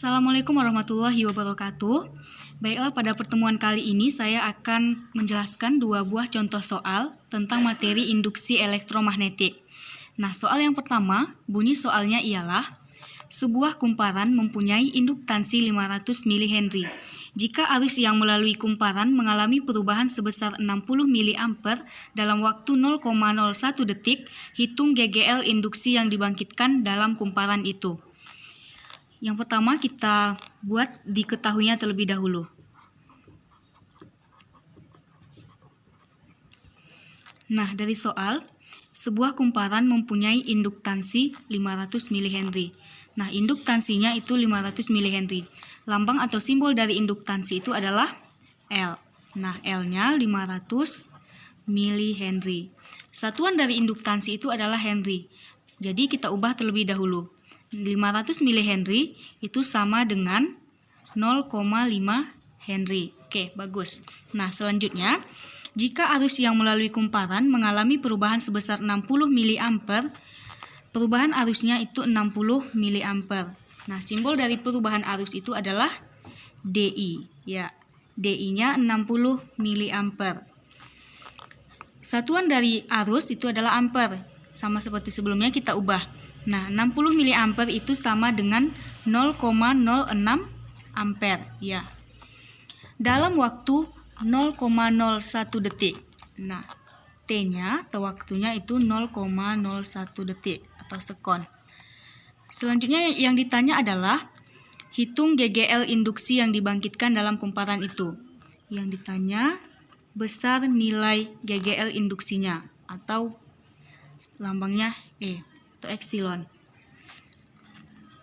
Assalamualaikum warahmatullahi wabarakatuh. Baiklah, pada pertemuan kali ini saya akan menjelaskan dua buah contoh soal tentang materi induksi elektromagnetik. Nah, soal yang pertama, bunyi soalnya ialah sebuah kumparan mempunyai induktansi 500 mH. Jika arus yang melalui kumparan mengalami perubahan sebesar 60 mA dalam waktu 0,01 detik, hitung GGL induksi yang dibangkitkan dalam kumparan itu. Yang pertama kita buat diketahuinya terlebih dahulu. Nah, dari soal, sebuah kumparan mempunyai induktansi 500 mH. Nah, induktansinya itu 500 mH. Lambang atau simbol dari induktansi itu adalah L. Nah, L-nya 500 mH. Satuan dari induktansi itu adalah Henry. Jadi kita ubah terlebih dahulu. 500 mH itu sama dengan 0,5 Henry. Oke, bagus. Nah, selanjutnya, jika arus yang melalui kumparan mengalami perubahan sebesar 60 mA, perubahan arusnya itu 60 mA. Nah, simbol dari perubahan arus itu adalah DI. Ya, DI-nya 60 mA. Satuan dari arus itu adalah ampere. Sama seperti sebelumnya kita ubah. Nah, 60 mA itu sama dengan 0,06 ampere, ya. Dalam waktu 0,01 detik. Nah, T-nya atau waktunya itu 0,01 detik atau sekon. Selanjutnya yang ditanya adalah hitung GGL induksi yang dibangkitkan dalam kumparan itu. Yang ditanya besar nilai GGL induksinya atau lambangnya E. Atau epsilon.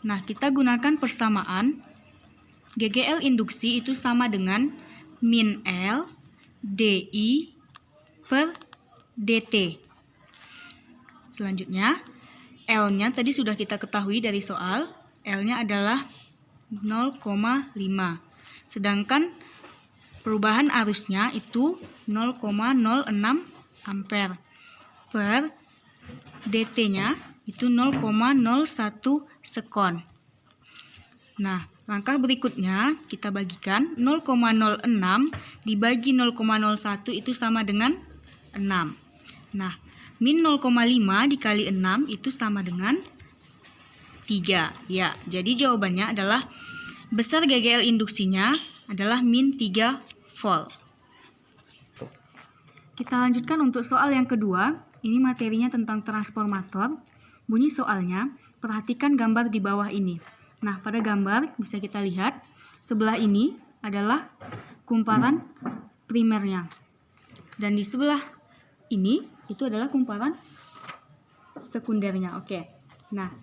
Nah, kita gunakan persamaan GGL induksi itu sama dengan min L DI per DT. Selanjutnya, L-nya tadi sudah kita ketahui dari soal, L-nya adalah 0,5. Sedangkan perubahan arusnya itu 0,06 ampere per DT-nya itu 0,01 sekon. Nah, langkah berikutnya kita bagikan 0,06 dibagi 0,01 itu sama dengan 6. Nah, min 0,5 dikali 6 itu sama dengan 3. Ya, jadi jawabannya adalah besar GGL induksinya adalah min 3 volt. Kita lanjutkan untuk soal yang kedua. Ini materinya tentang transformator. Bunyi soalnya, perhatikan gambar di bawah ini. Nah, pada gambar bisa kita lihat, sebelah ini adalah kumparan primernya. Dan di sebelah ini, itu adalah kumparan sekundernya. Oke. Nah,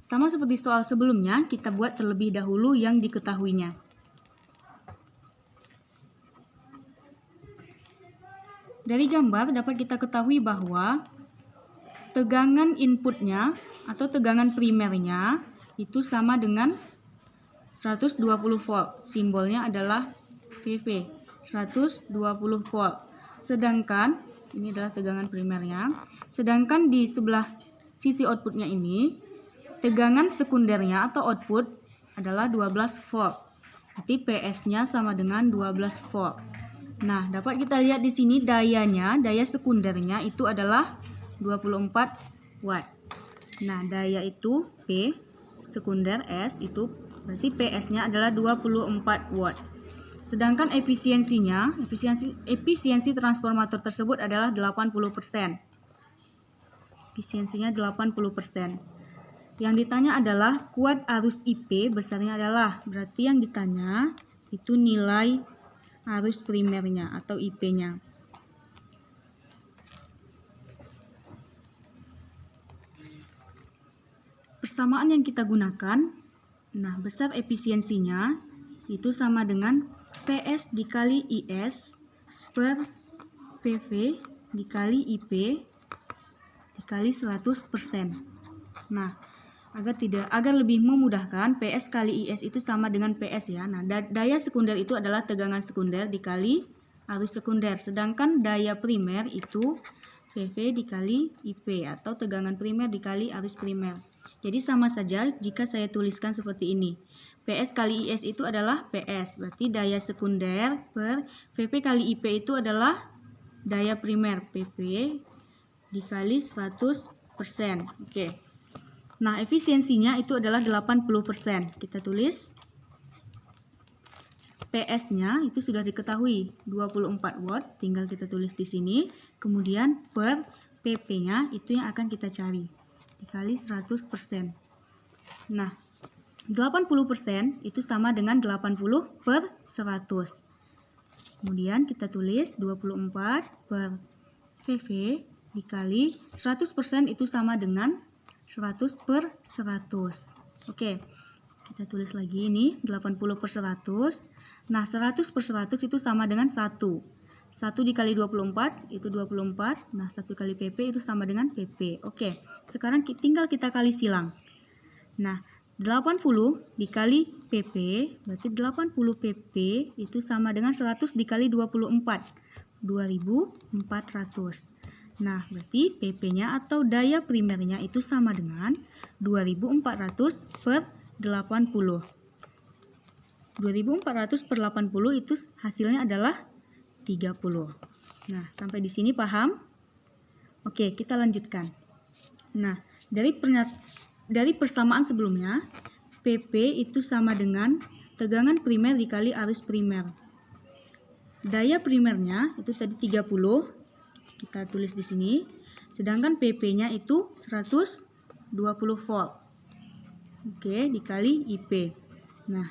sama seperti soal sebelumnya, kita buat terlebih dahulu yang diketahuinya. Dari gambar dapat kita ketahui bahwa tegangan inputnya atau tegangan primernya itu sama dengan 120 volt. Simbolnya adalah VV, 120 volt. Sedangkan, ini adalah tegangan primernya. Sedangkan di sebelah sisi outputnya ini, tegangan sekundernya atau output adalah 12 volt. Berarti PS-nya sama dengan 12 volt. Nah, dapat kita lihat di sini dayanya, daya sekundernya itu adalah 24 watt. Nah, daya itu P, sekunder S itu berarti PS-nya adalah 24 watt. Sedangkan efisiensinya, efisiensi transformator tersebut adalah 80%. Efisiensinya 80%. Yang ditanya adalah kuat arus IP besarnya adalah, berarti yang ditanya itu nilai arus primernya atau IP-nya. Persamaan yang kita gunakan, nah besar efisiensinya itu sama dengan PS dikali IS per PV dikali IP dikali 100%. Nah, agar lebih memudahkan, PS kali IS itu sama dengan PS ya. Nah, daya sekunder itu adalah tegangan sekunder dikali arus sekunder. Sedangkan daya primer itu PV dikali IP atau tegangan primer dikali arus primer. Jadi sama saja jika saya tuliskan seperti ini. PS kali IS itu adalah PS. Berarti daya sekunder per VP kali IP itu adalah daya primer. PP dikali 100%. Oke. Nah, efisiensinya itu adalah 80%. Kita tulis. PS-nya itu sudah diketahui 24 watt, tinggal kita tulis di sini. Kemudian per PP-nya itu yang akan kita cari. Dikali 100%. Nah, 80% itu sama dengan 80 per 100. Kemudian kita tulis 24 per VV dikali 100% itu sama dengan 100 per 100. Oke, kita tulis lagi ini 80 per 100. Nah, 100 per 100 itu sama dengan 1. 1 dikali 24 itu 24. Nah, 1 kali PP itu sama dengan PP. Oke, sekarang tinggal kita kali silang. Nah, 80 dikali PP, berarti 80 PP itu sama dengan 100 dikali 24. 2400. Nah, berarti PP-nya atau daya primernya itu sama dengan 2400 per 80. 2400 per 80 itu hasilnya adalah 30. Nah, sampai di sini paham? Oke, kita lanjutkan. Nah, dari persamaan sebelumnya, PP itu sama dengan tegangan primer dikali arus primer. Daya primernya itu tadi 30, kita tulis di sini. Sedangkan PP-nya itu 120 volt. Oke, dikali IP. Nah,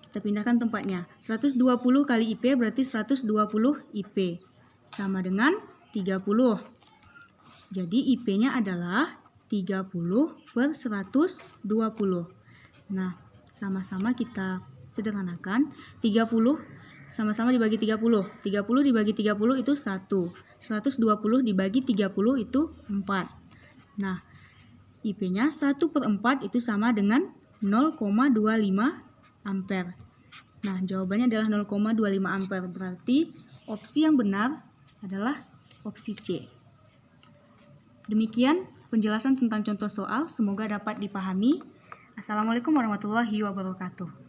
kita pindahkan tempatnya. 120 kali IP berarti 120 IP. Sama dengan 30. Jadi IP-nya adalah 30 per 120. Nah, sama-sama kita sederhanakan. 30 sama-sama dibagi 30. 30 dibagi 30 itu 1. 120 dibagi 30 itu 4. Nah, IP-nya 1 per 4 itu sama dengan 0,25 ampere. Nah, jawabannya adalah 0,25 ampere. Berarti opsi yang benar adalah opsi C. Demikian penjelasan tentang contoh soal. Semoga dapat dipahami. Assalamualaikum warahmatullahi wabarakatuh.